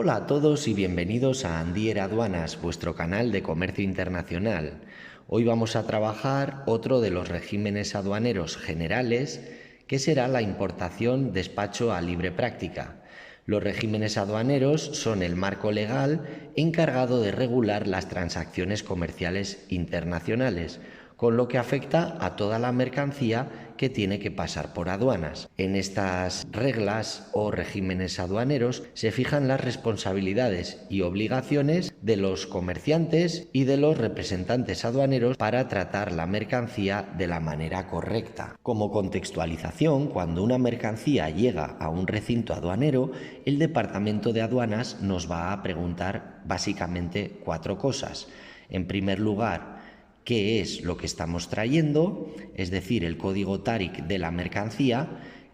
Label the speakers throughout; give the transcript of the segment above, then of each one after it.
Speaker 1: Hola a todos y bienvenidos a Andier Aduanas, vuestro canal de comercio internacional. Hoy vamos a trabajar otro de los regímenes aduaneros generales, que será la importación despacho a libre práctica. Los regímenes aduaneros son el marco legal encargado de regular las transacciones comerciales internacionales, con lo que afecta a toda la mercancía que tiene que pasar por aduanas. En estas reglas o regímenes aduaneros se fijan las responsabilidades y obligaciones de los comerciantes y de los representantes aduaneros para tratar la mercancía de la manera correcta. Como contextualización, cuando una mercancía llega a un recinto aduanero, el Departamento de Aduanas nos va a preguntar básicamente 4 cosas. En primer lugar, qué es lo que estamos trayendo, es decir, el código TARIC de la mercancía,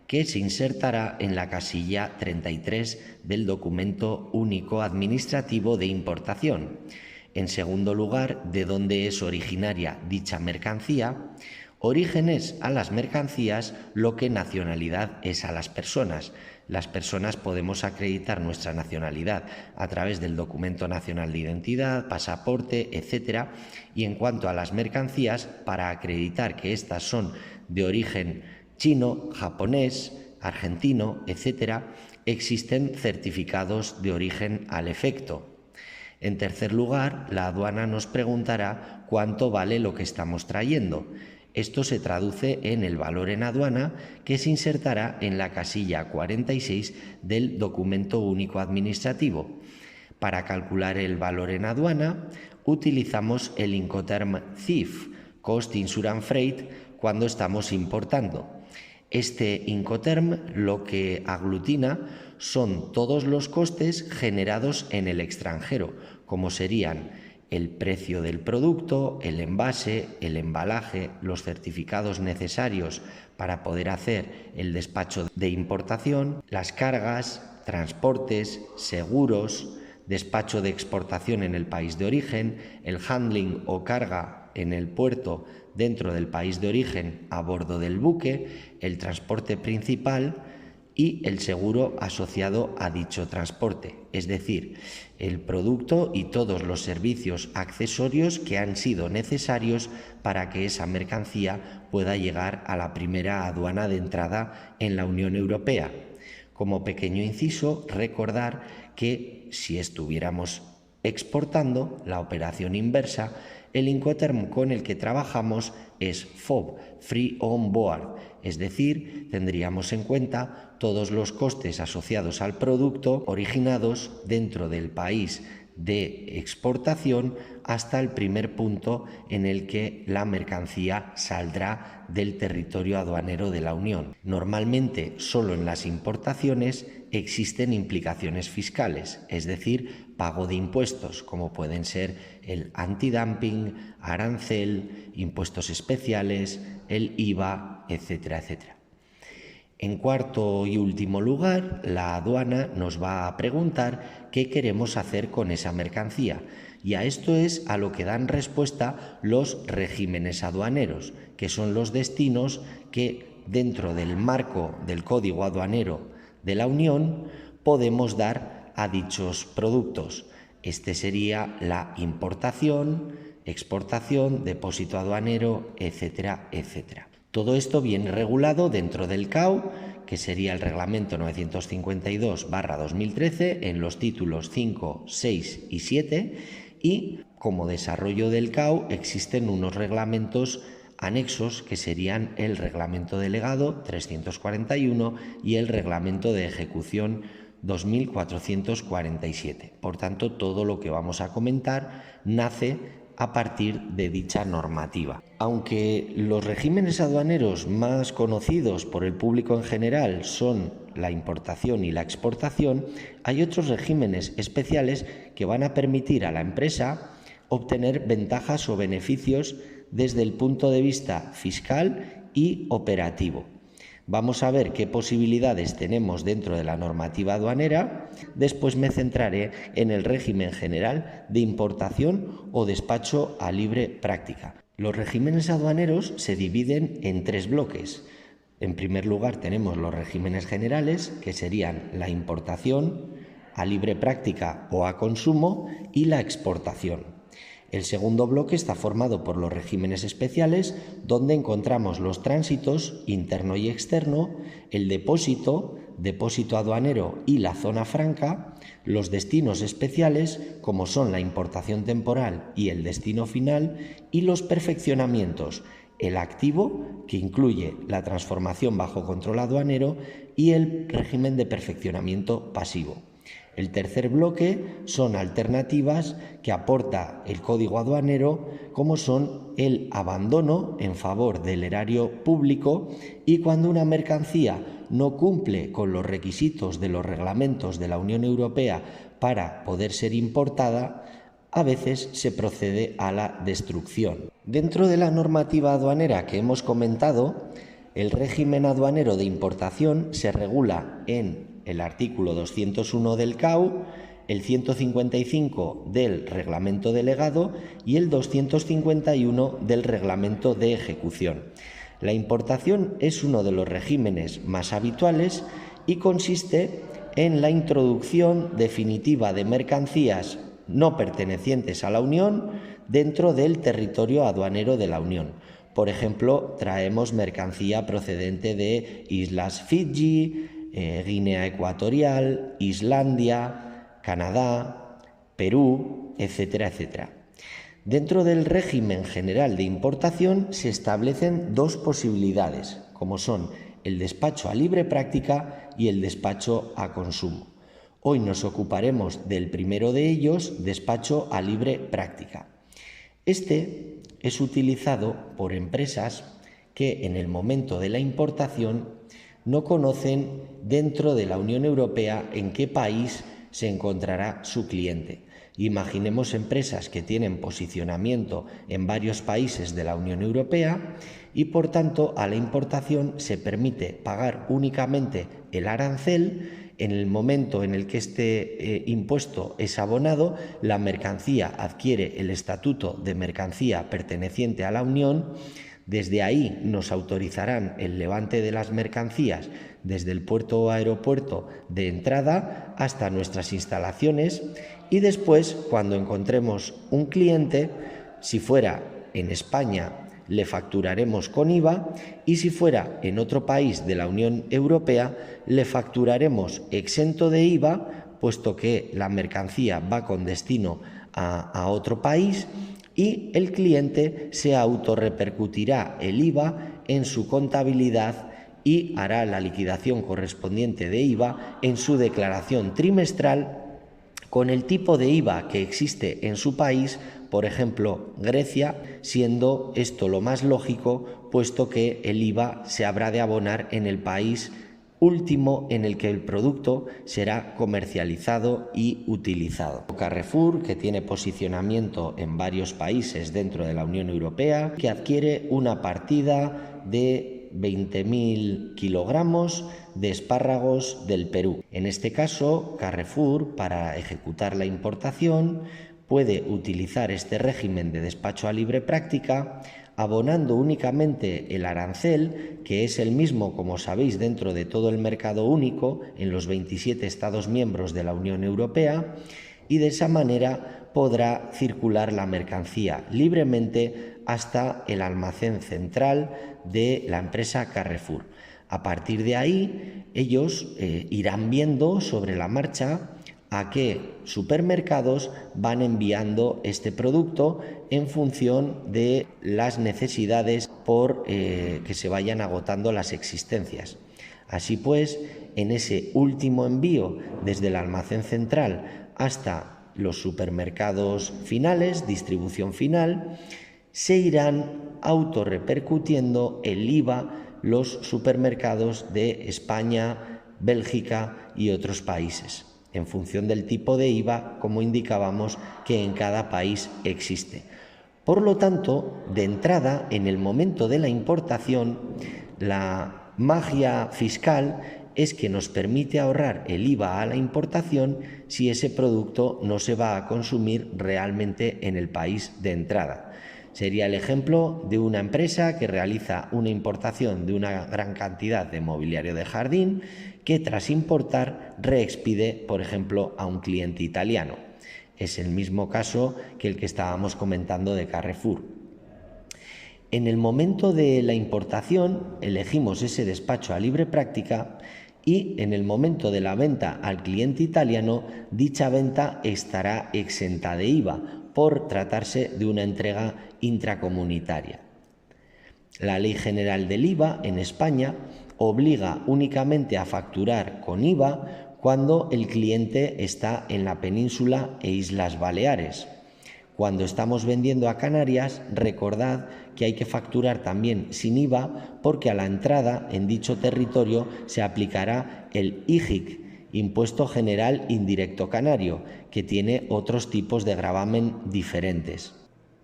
Speaker 1: que se insertará en la casilla 33 del documento único administrativo de importación. En segundo lugar, de dónde es originaria dicha mercancía. Orígenes a las mercancías, lo que nacionalidad es a las personas. Las personas podemos acreditar nuestra nacionalidad a través del documento nacional de identidad, pasaporte, etc. Y en cuanto a las mercancías, para acreditar que éstas son de origen chino, japonés, argentino, etc., existen certificados de origen al efecto. En tercer lugar, la aduana nos preguntará cuánto vale lo que estamos trayendo. Esto se traduce en el valor en aduana, que se insertará en la casilla 46 del documento único administrativo. Para calcular el valor en aduana, utilizamos el Incoterm CIF, Cost Insurance Freight, cuando estamos importando. Este Incoterm lo que aglutina son todos los costes generados en el extranjero, como serían el precio del producto, el envase, el embalaje, los certificados necesarios para poder hacer el despacho de importación, las cargas, transportes, seguros, despacho de exportación en el país de origen, el handling o carga en el puerto dentro del país de origen a bordo del buque, el transporte principal y el seguro asociado a dicho transporte, es decir, el producto y todos los servicios accesorios que han sido necesarios para que esa mercancía pueda llegar a la primera aduana de entrada en la Unión Europea. Como pequeño inciso, recordar que si estuviéramos exportando, la operación inversa, el Incoterm con el que trabajamos es FOB, Free On Board, es decir, tendríamos en cuenta todos los costes asociados al producto originados dentro del país de exportación hasta el primer punto en el que la mercancía saldrá del territorio aduanero de la Unión. Normalmente, solo en las importaciones existen implicaciones fiscales, es decir, pago de impuestos, como pueden ser el antidumping, arancel, impuestos especiales, el IVA, etcétera, etcétera. En cuarto y último lugar, la aduana nos va a preguntar qué queremos hacer con esa mercancía, y a esto es a lo que dan respuesta los regímenes aduaneros, que son los destinos que dentro del marco del Código Aduanero de la Unión podemos dar a dichos productos. Este sería la importación, exportación, depósito aduanero, etcétera, etcétera. Todo esto viene regulado dentro del CAU, que sería el Reglamento 952/2013, en los títulos 5, 6 y 7, y como desarrollo del CAU existen unos reglamentos anexos que serían el Reglamento Delegado 341 y el Reglamento de Ejecución 2447. Por tanto, todo lo que vamos a comentar nace a partir de dicha normativa. Aunque los regímenes aduaneros más conocidos por el público en general son la importación y la exportación, hay otros regímenes especiales que van a permitir a la empresa obtener ventajas o beneficios desde el punto de vista fiscal y operativo. Vamos a ver qué posibilidades tenemos dentro de la normativa aduanera. Después me centraré en el régimen general de importación o despacho a libre práctica. Los regímenes aduaneros se dividen en 3 bloques. En primer lugar tenemos los regímenes generales, que serían la importación, a libre práctica o a consumo y la exportación. El segundo bloque está formado por los regímenes especiales, donde encontramos los tránsitos interno y externo, el depósito aduanero y la zona franca, los destinos especiales, como son la importación temporal y el destino final, y los perfeccionamientos, el activo, que incluye la transformación bajo control aduanero, y el régimen de perfeccionamiento pasivo. El tercer bloque son alternativas que aporta el Código Aduanero, como son el abandono en favor del erario público y cuando una mercancía no cumple con los requisitos de los reglamentos de la Unión Europea para poder ser importada, a veces se procede a la destrucción. Dentro de la normativa aduanera que hemos comentado, el régimen aduanero de importación se regula en el artículo 201 del CAU, el 155 del Reglamento Delegado y el 251 del Reglamento de Ejecución. La importación es uno de los regímenes más habituales y consiste en la introducción definitiva de mercancías no pertenecientes a la Unión dentro del territorio aduanero de la Unión. Por ejemplo, traemos mercancía procedente de Islas Fiji, Guinea Ecuatorial, Islandia, Canadá, Perú, etcétera, etcétera. Dentro del régimen general de importación se establecen dos posibilidades, como son el despacho a libre práctica y el despacho a consumo. Hoy nos ocuparemos del primero de ellos, despacho a libre práctica. Este es utilizado por empresas que en el momento de la importación no conocen dentro de la Unión Europea en qué país se encontrará su cliente. Imaginemos empresas que tienen posicionamiento en varios países de la Unión Europea y por tanto a la importación se permite pagar únicamente el arancel. En el momento en el que este impuesto es abonado, la mercancía adquiere el estatuto de mercancía perteneciente a la Unión. Desde ahí nos autorizarán el levante de las mercancías desde el puerto o aeropuerto de entrada hasta nuestras instalaciones y después, cuando encontremos un cliente, si fuera en España, le facturaremos con IVA y si fuera en otro país de la Unión Europea, le facturaremos exento de IVA, puesto que la mercancía va con destino a otro país y el cliente se autorrepercutirá el IVA en su contabilidad y hará la liquidación correspondiente de IVA en su declaración trimestral con el tipo de IVA que existe en su país, por ejemplo, Grecia, siendo esto lo más lógico, puesto que el IVA se habrá de abonar en el país último en el que el producto será comercializado y utilizado. Carrefour, que tiene posicionamiento en varios países dentro de la Unión Europea, que adquiere una partida de 20.000 kilogramos de espárragos del Perú. En este caso, Carrefour, para ejecutar la importación, puede utilizar este régimen de despacho a libre práctica, abonando únicamente el arancel, que es el mismo, como sabéis, dentro de todo el mercado único en los 27 Estados miembros de la Unión Europea, y de esa manera podrá circular la mercancía libremente hasta el almacén central de la empresa Carrefour. A partir de ahí, ellos irán viendo sobre la marcha a qué supermercados van enviando este producto en función de las necesidades por que se vayan agotando las existencias. Así pues, en ese último envío desde el almacén central hasta los supermercados finales, distribución final, se irán autorrepercutiendo el IVA los supermercados de España, Bélgica y otros países, en función del tipo de IVA, como indicábamos, que en cada país existe. Por lo tanto, de entrada, en el momento de la importación, la magia fiscal es que nos permite ahorrar el IVA a la importación si ese producto no se va a consumir realmente en el país de entrada. Sería el ejemplo de una empresa que realiza una importación de una gran cantidad de mobiliario de jardín que tras importar reexpide, por ejemplo, a un cliente italiano. Es el mismo caso que el que estábamos comentando de Carrefour. En el momento de la importación elegimos ese despacho a libre práctica y en el momento de la venta al cliente italiano dicha venta estará exenta de IVA por tratarse de una entrega intracomunitaria. La Ley General del IVA en España obliga únicamente a facturar con IVA cuando el cliente está en la península e Islas Baleares. Cuando estamos vendiendo a Canarias, recordad que hay que facturar también sin IVA porque a la entrada en dicho territorio se aplicará el IGIC, Impuesto General Indirecto Canario, que tiene otros tipos de gravamen diferentes.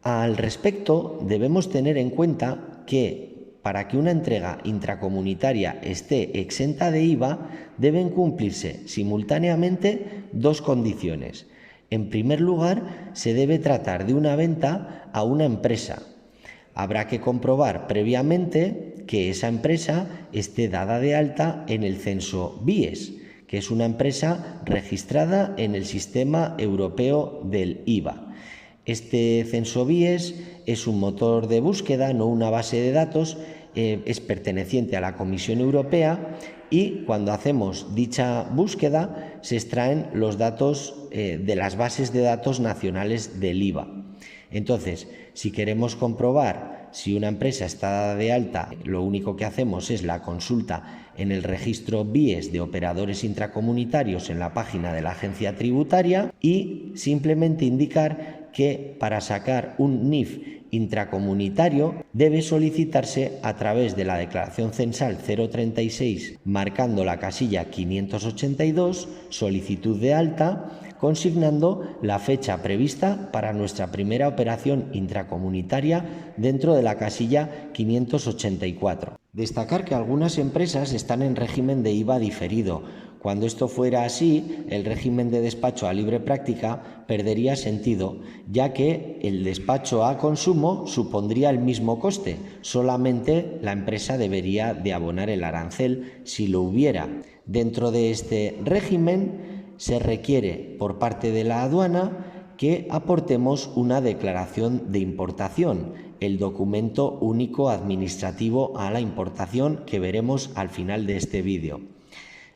Speaker 1: Al respecto, debemos tener en cuenta que para que una entrega intracomunitaria esté exenta de IVA, deben cumplirse simultáneamente dos condiciones. En primer lugar, se debe tratar de una venta a una empresa. Habrá que comprobar previamente que esa empresa esté dada de alta en el censo BIES, que es una empresa registrada en el sistema europeo del IVA. Este censo BIES es un motor de búsqueda, no una base de datos, es perteneciente a la Comisión Europea y cuando hacemos dicha búsqueda se extraen los datos de las bases de datos nacionales del IVA. Entonces, si queremos comprobar si una empresa está dada de alta, lo único que hacemos es la consulta en el registro BIES de operadores intracomunitarios en la página de la agencia tributaria y simplemente indicar que para sacar un NIF intracomunitario debe solicitarse a través de la declaración censal 036 marcando la casilla 582, solicitud de alta, consignando la fecha prevista para nuestra primera operación intracomunitaria dentro de la casilla 584. Destacar que algunas empresas están en régimen de IVA diferido. Cuando esto fuera así, el régimen de despacho a libre práctica perdería sentido, ya que el despacho a consumo supondría el mismo coste, solamente la empresa debería de abonar el arancel si lo hubiera. Dentro de este régimen se requiere por parte de la aduana que aportemos una declaración de importación, el documento único administrativo a la importación que veremos al final de este vídeo.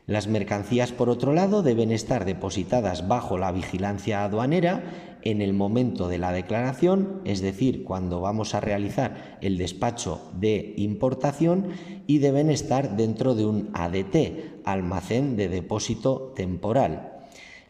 Speaker 1: Las mercancías, por otro lado, deben estar depositadas bajo la vigilancia aduanera en el momento de la declaración, es decir, cuando vamos a realizar el despacho de importación, y deben estar dentro de un ADT, almacén de depósito temporal.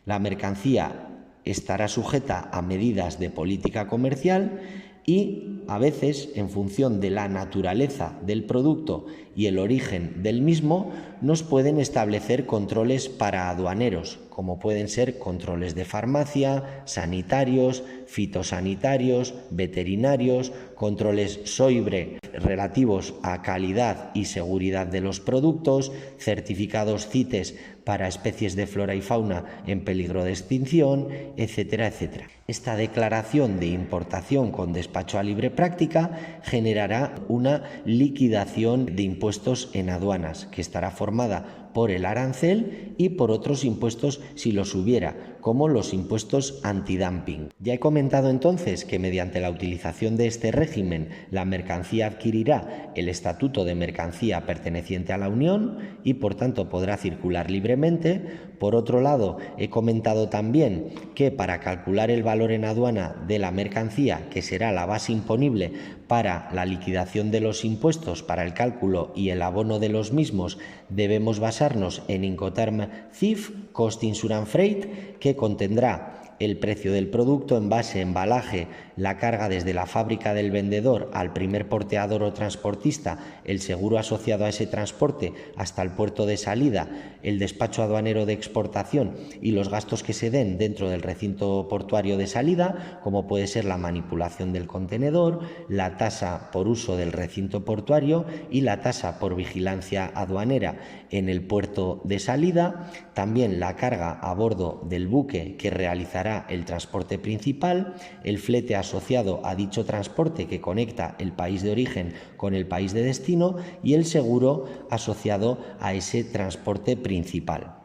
Speaker 1: La mercancía estará sujeta a medidas de política comercial y a veces, en función de la naturaleza del producto y el origen del mismo, nos pueden establecer controles para aduaneros, como pueden ser controles de farmacia, sanitarios, fitosanitarios, veterinarios, controles SOIBRE relativos a calidad y seguridad de los productos, certificados CITES para especies de flora y fauna en peligro de extinción, etcétera, etcétera. Esta declaración de importación con despacho a libre práctica generará una liquidación de impuestos en aduanas, que estará formada por el arancel y por otros impuestos si los hubiera, como los impuestos antidumping. Ya he comentado entonces que mediante la utilización de este régimen la mercancía adquirirá el estatuto de mercancía perteneciente a la Unión y por tanto podrá circular libremente. Por otro lado, he comentado también que para calcular el valor en aduana de la mercancía, que será la base imponible para la liquidación de los impuestos para el cálculo y el abono de los mismos, debemos basarnos en Incoterm CIF, Cost Insurance Freight, que contendrá el precio del producto, envase, embalaje, la carga desde la fábrica del vendedor al primer porteador o transportista, el seguro asociado a ese transporte hasta el puerto de salida, el despacho aduanero de exportación y los gastos que se den dentro del recinto portuario de salida, como puede ser la manipulación del contenedor, la tasa por uso del recinto portuario y la tasa por vigilancia aduanera en el puerto de salida, también la carga a bordo del buque que realizará estará el transporte principal, el flete asociado a dicho transporte que conecta el país de origen con el país de destino y el seguro asociado a ese transporte principal.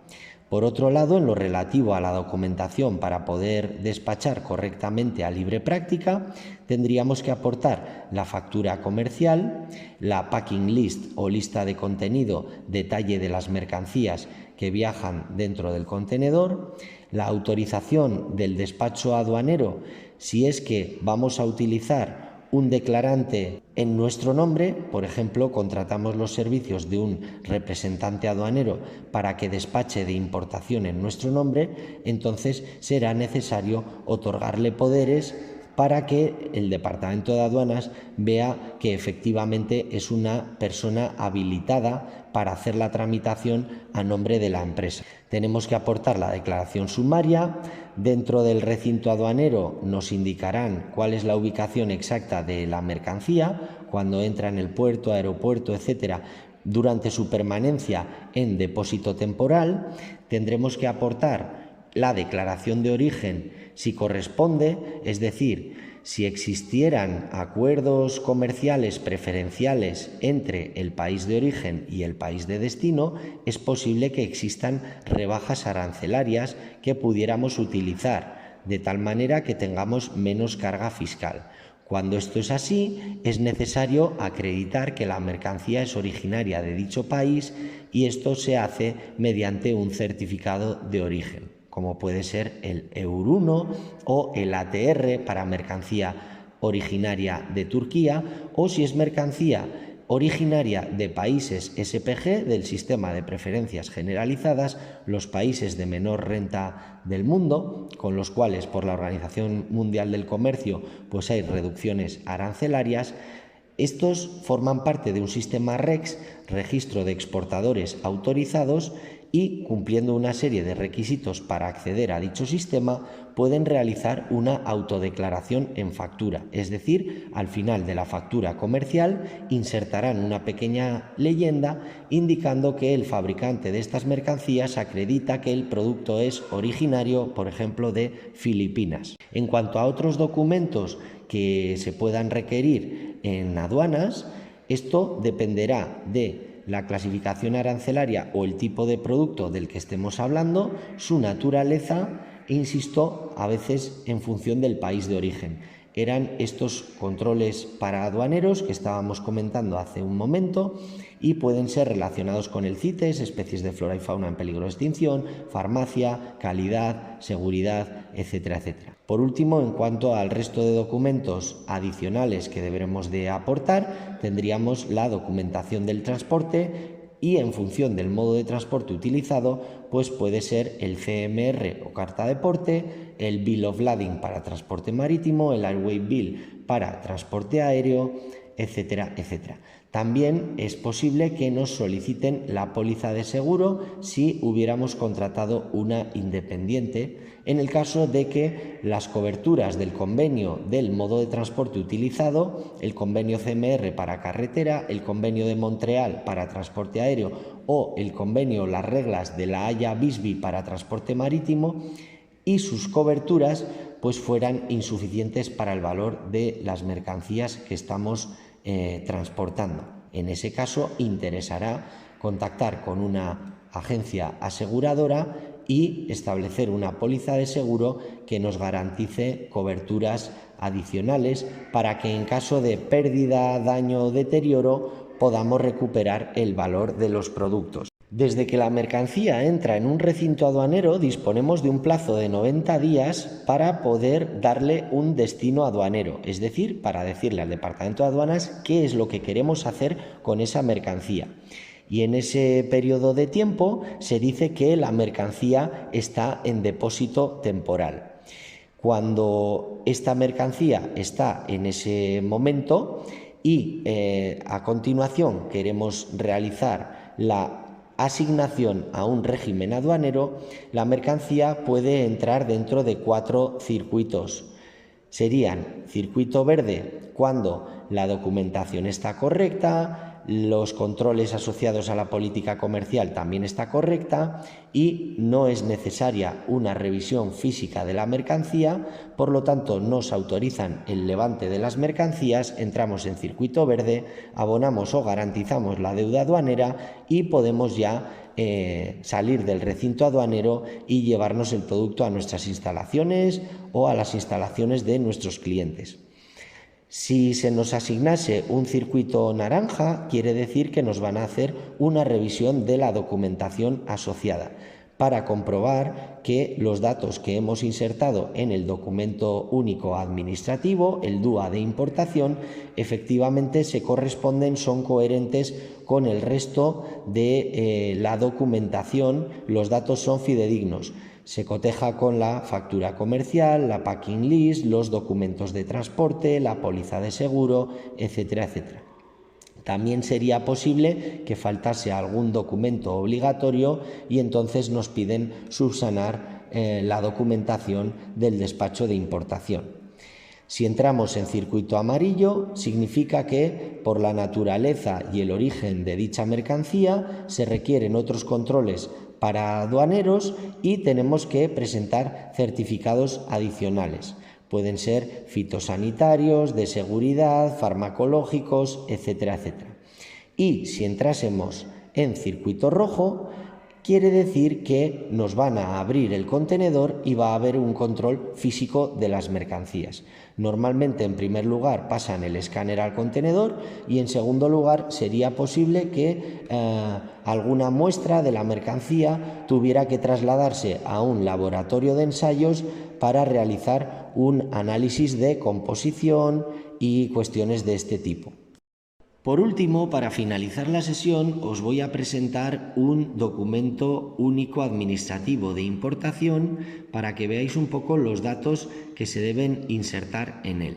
Speaker 1: Por otro lado, en lo relativo a la documentación para poder despachar correctamente a libre práctica, tendríamos que aportar la factura comercial, la packing list o lista de contenido, detalle de las mercancías que viajan dentro del contenedor, la autorización del despacho aduanero si es que vamos a utilizar un declarante en nuestro nombre, por ejemplo, contratamos los servicios de un representante aduanero para que despache de importación en nuestro nombre, entonces será necesario otorgarle poderes para que el Departamento de Aduanas vea que efectivamente es una persona habilitada para hacer la tramitación a nombre de la empresa. Tenemos que aportar la declaración sumaria. Dentro del recinto aduanero nos indicarán cuál es la ubicación exacta de la mercancía, cuando entra en el puerto, aeropuerto, etcétera, durante su permanencia en depósito temporal. Tendremos que aportar la declaración de origen si corresponde, es decir, si existieran acuerdos comerciales preferenciales entre el país de origen y el país de destino, es posible que existan rebajas arancelarias que pudiéramos utilizar, de tal manera que tengamos menos carga fiscal. Cuando esto es así, es necesario acreditar que la mercancía es originaria de dicho país y esto se hace mediante un certificado de origen, como puede ser el EUR1 o el ATR para mercancía originaria de Turquía, o si es mercancía originaria de países SPG, del sistema de preferencias generalizadas, los países de menor renta del mundo, con los cuales por la Organización Mundial del Comercio pues hay reducciones arancelarias. Estos forman parte de un sistema REX, registro de exportadores autorizados, y cumpliendo una serie de requisitos para acceder a dicho sistema pueden realizar una autodeclaración en factura, es decir, al final de la factura comercial insertarán una pequeña leyenda indicando que el fabricante de estas mercancías acredita que el producto es originario, por ejemplo, de Filipinas. En cuanto a otros documentos que se puedan requerir en aduanas, esto dependerá de la clasificación arancelaria o el tipo de producto del que estemos hablando, su naturaleza e, insisto, a veces en función del país de origen. Eran estos controles para aduaneros que estábamos comentando hace un momento y pueden ser relacionados con el CITES, especies de flora y fauna en peligro de extinción, farmacia, calidad, seguridad, etcétera, etcétera. Por último, en cuanto al resto de documentos adicionales que deberemos de aportar, tendríamos la documentación del transporte y en función del modo de transporte utilizado, pues puede ser el CMR o carta de porte, el Bill of Lading para transporte marítimo, el Airway Bill para transporte aéreo, etcétera, etcétera. También es posible que nos soliciten la póliza de seguro si hubiéramos contratado una independiente, en el caso de que las coberturas del convenio del modo de transporte utilizado, el convenio CMR para carretera, el convenio de Montreal para transporte aéreo o el convenio, las reglas de la Haya-Visby para transporte marítimo, y sus coberturas pues fueran insuficientes para el valor de las mercancías que estamos transportando. En ese caso interesará contactar con una agencia aseguradora y establecer una póliza de seguro que nos garantice coberturas adicionales para que en caso de pérdida, daño o deterioro podamos recuperar el valor de los productos. Desde que la mercancía entra en un recinto aduanero disponemos de un plazo de 90 días para poder darle un destino aduanero, es decir, para decirle al Departamento de Aduanas qué es lo que queremos hacer con esa mercancía. Y en ese periodo de tiempo se dice que la mercancía está en depósito temporal. Cuando esta mercancía está en ese momento y a continuación queremos realizar la asignación a un régimen aduanero, la mercancía puede entrar dentro de 4 circuitos. Serían circuito verde cuando la documentación está correcta, los controles asociados a la política comercial también está correcta y no es necesaria una revisión física de la mercancía, por lo tanto nos autorizan el levante de las mercancías, entramos en circuito verde, abonamos o garantizamos la deuda aduanera y podemos ya salir del recinto aduanero y llevarnos el producto a nuestras instalaciones o a las instalaciones de nuestros clientes. Si se nos asignase un circuito naranja, quiere decir que nos van a hacer una revisión de la documentación asociada para comprobar que los datos que hemos insertado en el documento único administrativo, el DUA de importación, efectivamente se corresponden, son coherentes con el resto de la documentación, los datos son fidedignos. Se coteja con la factura comercial, la packing list, los documentos de transporte, la póliza de seguro, etcétera, etcétera. También sería posible que faltase algún documento obligatorio y entonces nos piden subsanar la documentación del despacho de importación. Si entramos en circuito amarillo, significa que por la naturaleza y el origen de dicha mercancía se requieren otros controles para aduaneros y tenemos que presentar certificados adicionales. Pueden ser fitosanitarios, de seguridad, farmacológicos, etcétera, etcétera. Y si entrásemos en circuito rojo, quiere decir que nos van a abrir el contenedor y va a haber un control físico de las mercancías. Normalmente, en primer lugar, pasan el escáner al contenedor y, en segundo lugar, sería posible que alguna muestra de la mercancía tuviera que trasladarse a un laboratorio de ensayos para realizar un análisis de composición y cuestiones de este tipo. Por último, para finalizar la sesión, os voy a presentar un documento único administrativo de importación para que veáis un poco los datos que se deben insertar en él.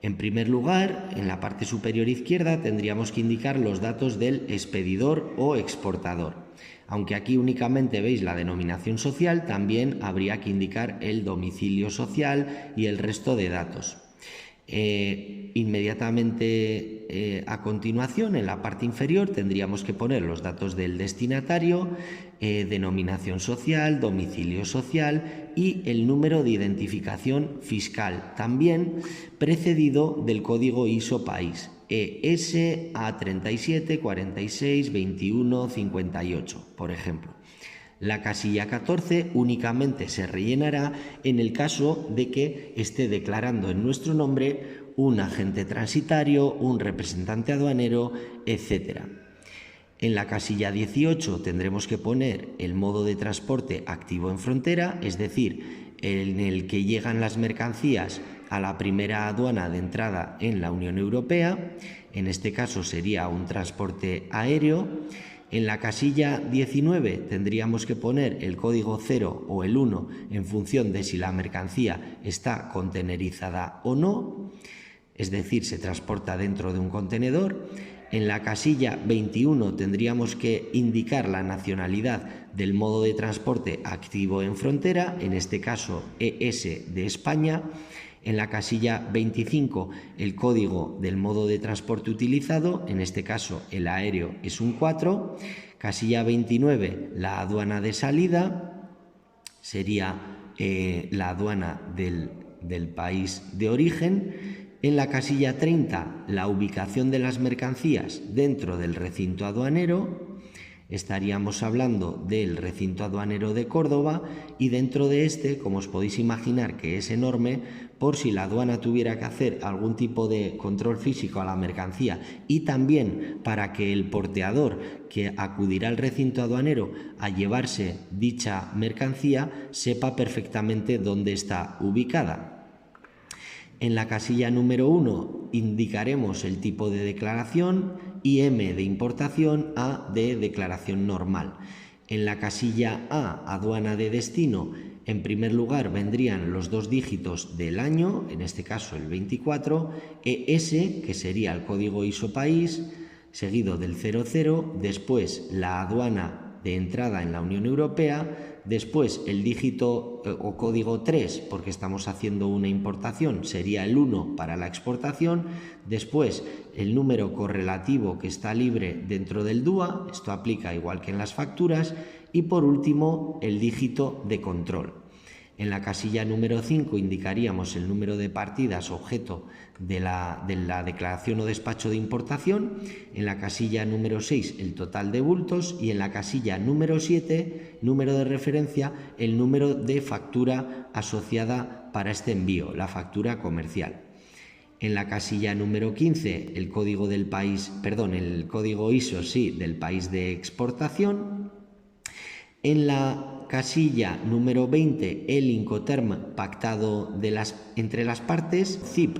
Speaker 1: En primer lugar, en la parte superior izquierda tendríamos que indicar los datos del expedidor o exportador. Aunque aquí únicamente veis la denominación social, también habría que indicar el domicilio social y el resto de datos. Inmediatamente a continuación, en la parte inferior, tendríamos que poner los datos del destinatario, denominación social, domicilio social y el número de identificación fiscal, también precedido del código ISO país, ES A37 46 21 58, por ejemplo. La casilla 14 únicamente se rellenará en el caso de que esté declarando en nuestro nombre un agente transitario, un representante aduanero, etc. En la casilla 18 tendremos que poner el modo de transporte activo en frontera, es decir, en el que llegan las mercancías a la primera aduana de entrada en la Unión Europea. En este caso sería un transporte aéreo. En la casilla 19 tendríamos que poner el código 0 o el 1 en función de si la mercancía está contenerizada o no, es decir, se transporta dentro de un contenedor. En la casilla 21 tendríamos que indicar la nacionalidad del modo de transporte activo en frontera, en este caso ES de España. En la casilla 25 el código del modo de transporte utilizado, en este caso el aéreo es un 4. Casilla 29 la aduana de salida, sería la aduana del país de origen. En la casilla 30 la ubicación de las mercancías dentro del recinto aduanero. Estaríamos hablando del recinto aduanero de Córdoba y dentro de este, como os podéis imaginar que es enorme, por si la aduana tuviera que hacer algún tipo de control físico a la mercancía y también para que el porteador que acudirá al recinto aduanero a llevarse dicha mercancía sepa perfectamente dónde está ubicada. En la casilla número 1 indicaremos el tipo de declaración, IM de importación, A de declaración normal. En la casilla A, aduana de destino, en primer lugar vendrían los 2 dígitos del año, en este caso el 24, ES, que sería el código ISO país, seguido del 00, después la aduana de entrada en la Unión Europea, Después el dígito o código 3, porque estamos haciendo una importación, sería el 1 para la exportación. Después el número correlativo que está libre dentro del DUA, esto aplica igual que en las facturas. Y por último el dígito de control. En la casilla número 5 indicaríamos el número de partidas objeto de la declaración o despacho de importación. En la casilla número 6 el total de bultos y en la casilla número 7, número de referencia, el número de factura asociada para este envío, la factura comercial. En la casilla número 15 el código del país, el código ISO del país de exportación. En la casilla número 20, el Incoterm pactado entre las partes, CIP,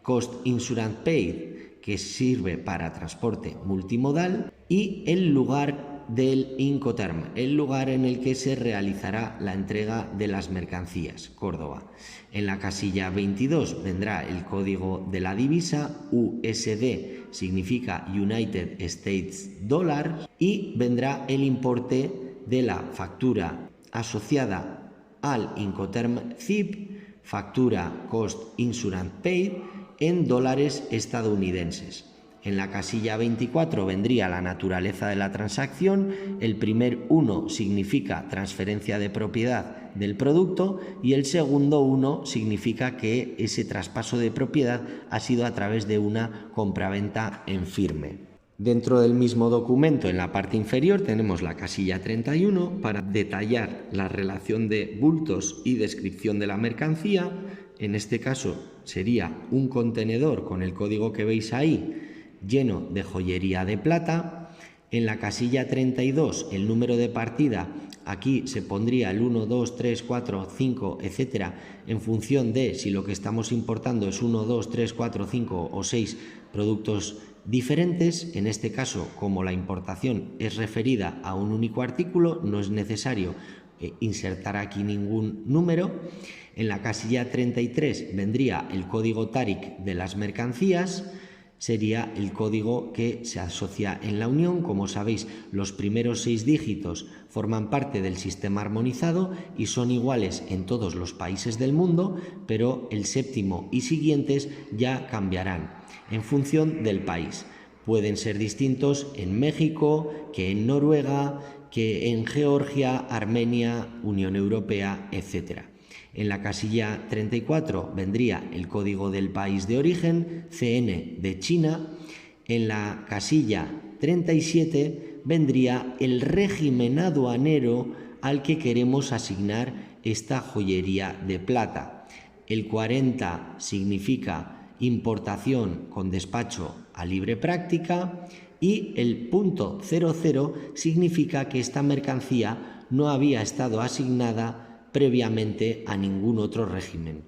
Speaker 1: Cost Insurance Paid, que sirve para transporte multimodal, y el lugar del Incoterm, el lugar en el que se realizará la entrega de las mercancías, Córdoba. En la casilla 22 vendrá el código de la divisa, USD significa United States Dollar, y vendrá el importe de la factura asociada al Incoterm CIP, factura Cost Insurance Paid, en dólares estadounidenses. En la casilla 24 vendría la naturaleza de la transacción. El primer 1 significa transferencia de propiedad del producto y el segundo 1 significa que ese traspaso de propiedad ha sido a través de una compraventa en firme. Dentro del mismo documento, en la parte inferior, tenemos la casilla 31 para detallar la relación de bultos y descripción de la mercancía. En este caso sería un contenedor con el código que veis ahí, lleno de joyería de plata. En la casilla 32, el número de partida, aquí se pondría el 1, 2, 3, 4, 5, etcétera, en función de si lo que estamos importando es 1, 2, 3, 4, 5 o 6 productos diferentes. En este caso, como la importación es referida a un único artículo, no es necesario insertar aquí ningún número. En la casilla 33 vendría el código TARIC de las mercancías, sería el código que se asocia en la Unión. Como sabéis, los primeros 6 dígitos forman parte del sistema armonizado y son iguales en todos los países del mundo, pero el séptimo y siguientes ya cambiarán en función del país. Pueden ser distintos en México, que en Noruega, que en Georgia, Armenia, Unión Europea, etc. En la casilla 34 vendría el código del país de origen, CN de China. En la casilla 37 vendría el régimen aduanero al que queremos asignar esta joyería de plata. El 40 significa importación con despacho a libre práctica y el punto 00 significa que esta mercancía no había estado asignada previamente a ningún otro régimen.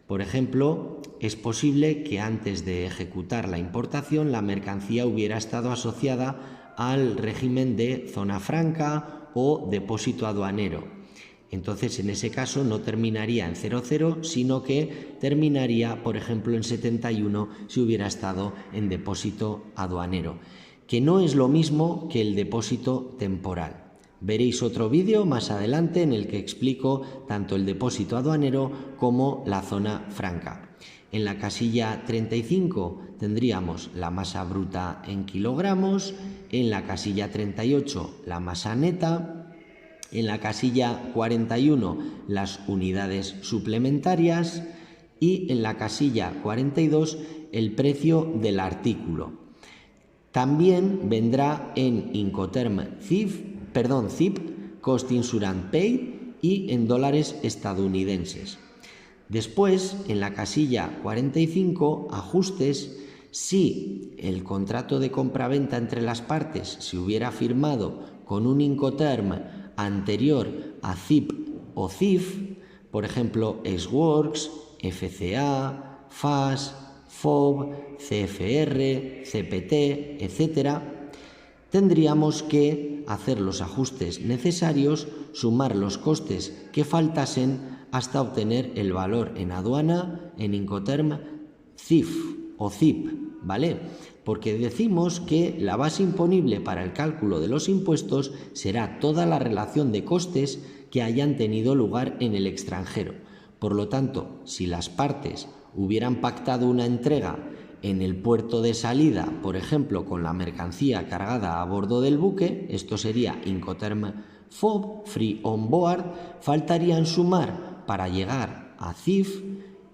Speaker 1: Por ejemplo, es posible que antes de ejecutar la importación la mercancía hubiera estado asociada al régimen de zona franca o depósito aduanero. Entonces, en ese caso no terminaría en 00, sino que terminaría, por ejemplo, en 71 si hubiera estado en depósito aduanero, que no es lo mismo que el depósito temporal. Veréis otro vídeo más adelante en el que explico tanto el depósito aduanero como la zona franca. En la casilla 35 tendríamos la masa bruta en kilogramos, en la casilla 38 la masa neta, en la casilla 41 las unidades suplementarias y en la casilla 42 el precio del artículo. También vendrá en Incoterm CIP, Cost Insurance Paid, y en dólares estadounidenses. Después, en la casilla 45, ajustes, si el contrato de compraventa entre las partes se hubiera firmado con un Incoterm anterior a CIP o CIF, por ejemplo, Ex-Works, FCA, FAS, FOB, CFR, CPT, etc., tendríamos que hacer los ajustes necesarios, sumar los costes que faltasen hasta obtener el valor en aduana, en Incoterm, CIF o CIP, ¿vale? Porque decimos que la base imponible para el cálculo de los impuestos será toda la relación de costes que hayan tenido lugar en el extranjero. Por lo tanto, si las partes hubieran pactado una entrega en el puerto de salida, por ejemplo, con la mercancía cargada a bordo del buque, esto sería Incoterm FOB, Free On Board, faltarían sumar para llegar a CIF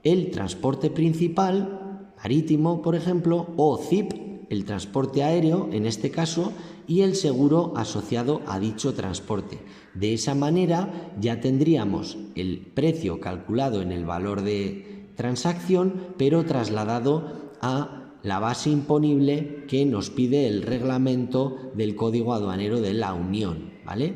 Speaker 1: el transporte principal, marítimo, por ejemplo, o CIP, el transporte aéreo, en este caso, y el seguro asociado a dicho transporte. De esa manera ya tendríamos el precio calculado en el valor de transacción, pero trasladado a la base imponible que nos pide el reglamento del Código Aduanero de la Unión, ¿vale?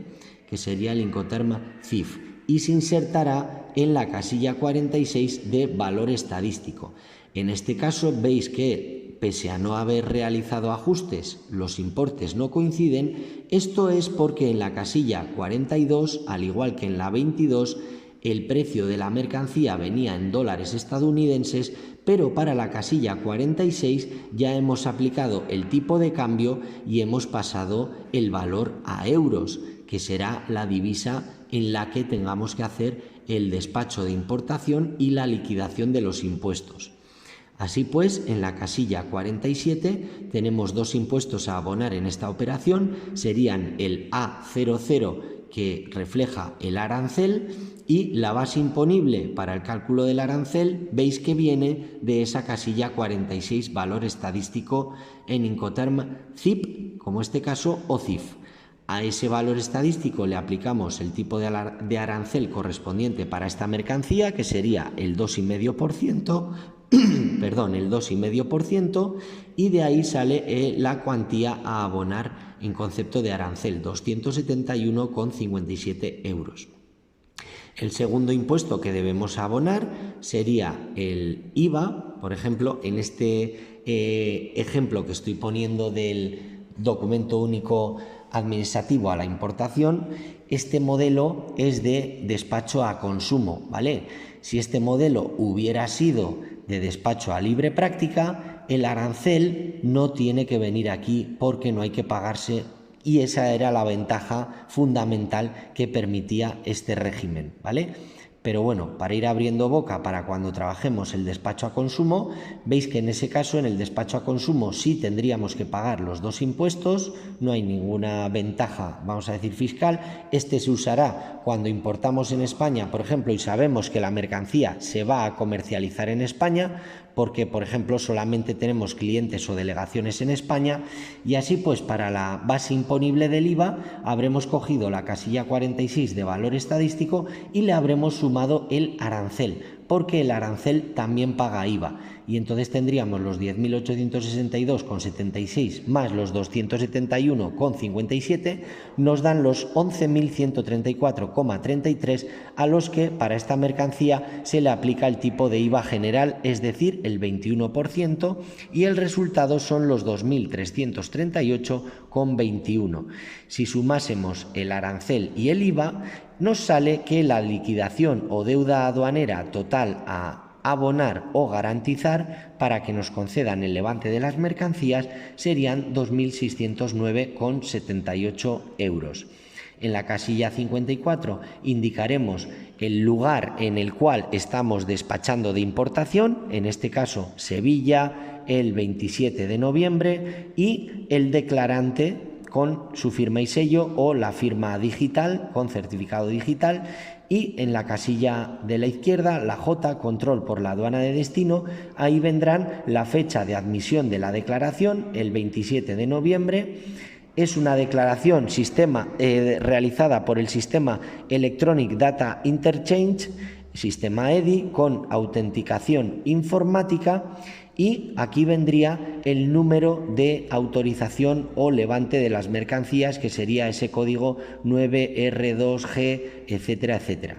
Speaker 1: Que sería el Incoterm CIF, y se insertará en la casilla 46 de valor estadístico. En este caso veis que, pese a no haber realizado ajustes, los importes no coinciden. Esto es porque en la casilla 42, al igual que en la 22, el precio de la mercancía venía en dólares estadounidenses, pero para la casilla 46 ya hemos aplicado el tipo de cambio y hemos pasado el valor a euros, que será la divisa en la que tengamos que hacer el despacho de importación y la liquidación de los impuestos. Así pues, en la casilla 47 tenemos dos impuestos a abonar en esta operación, serían el A00, que refleja el arancel, y la base imponible para el cálculo del arancel veis que viene de esa casilla 46, valor estadístico en Incoterm CIP, como este caso, o CIF. A ese valor estadístico le aplicamos el tipo de arancel correspondiente para esta mercancía, que sería el 2,5%, el 2,5%, y de ahí sale la cuantía a abonar en concepto de arancel, 271,57 euros. El segundo impuesto que debemos abonar sería el IVA. Por ejemplo, en este ejemplo que estoy poniendo del documento único administrativo a la importación, este modelo es de despacho a consumo, ¿vale? Si este modelo hubiera sido de despacho a libre práctica, el arancel no tiene que venir aquí porque no hay que pagarse, y esa era la ventaja fundamental que permitía este régimen, ¿vale? Pero bueno, para ir abriendo boca para cuando trabajemos el despacho a consumo, veis que en ese caso, en el despacho a consumo, sí tendríamos que pagar los dos impuestos, no hay ninguna ventaja, vamos a decir, fiscal. Este se usará cuando importamos en España, por ejemplo, y sabemos que la mercancía se va a comercializar en España, porque, por ejemplo, solamente tenemos clientes o delegaciones en España, y así pues para la base imponible del IVA habremos cogido la casilla 46 de valor estadístico y le habremos sumado el arancel, porque el arancel también paga IVA, y entonces tendríamos los 10.862,76 más los 271,57, nos dan los 11.134,33, a los que para esta mercancía se le aplica el tipo de IVA general, es decir, el 21%, y el resultado son los 2.338,21. Si sumásemos el arancel y el IVA, nos sale que la liquidación o deuda aduanera total a abonar o garantizar para que nos concedan el levante de las mercancías serían 2.609,78 euros. En la casilla 54 indicaremos el lugar en el cual estamos despachando de importación, en este caso Sevilla, el 27 de noviembre, y el declarante con su firma y sello o la firma digital con certificado digital, y en la casilla de la izquierda, la J, control por la aduana de destino, ahí vendrán la fecha de admisión de la declaración, el 27 de noviembre. Es una declaración realizada por el sistema Electronic Data Interchange, sistema EDI, con autenticación informática, y aquí vendría el número de autorización o levante de las mercancías, que sería ese código 9R2G, etcétera, etcétera,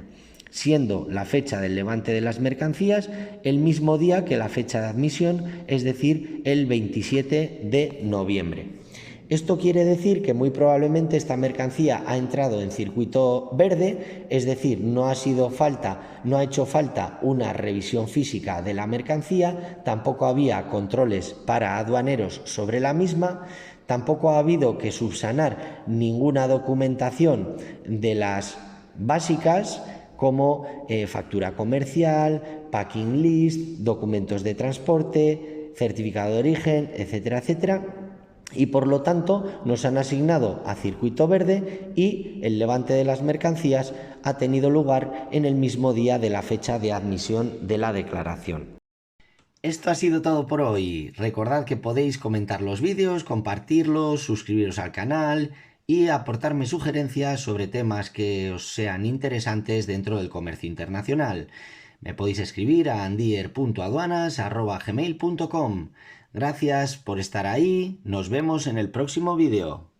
Speaker 1: siendo la fecha del levante de las mercancías el mismo día que la fecha de admisión, es decir, el 27 de noviembre. Esto quiere decir que muy probablemente esta mercancía ha entrado en circuito verde, es decir, no ha hecho falta una revisión física de la mercancía, tampoco había controles para aduaneros sobre la misma, tampoco ha habido que subsanar ninguna documentación de las básicas como factura comercial, packing list, documentos de transporte, certificado de origen, etcétera, etcétera. Y por lo tanto nos han asignado a circuito verde y el levante de las mercancías ha tenido lugar en el mismo día de la fecha de admisión de la declaración. Esto ha sido todo por hoy. Recordad que podéis comentar los vídeos, compartirlos, suscribiros al canal y aportarme sugerencias sobre temas que os sean interesantes dentro del comercio internacional. Me podéis escribir a andier.aduanas@gmail.com. Gracias por estar ahí. Nos vemos en el próximo vídeo.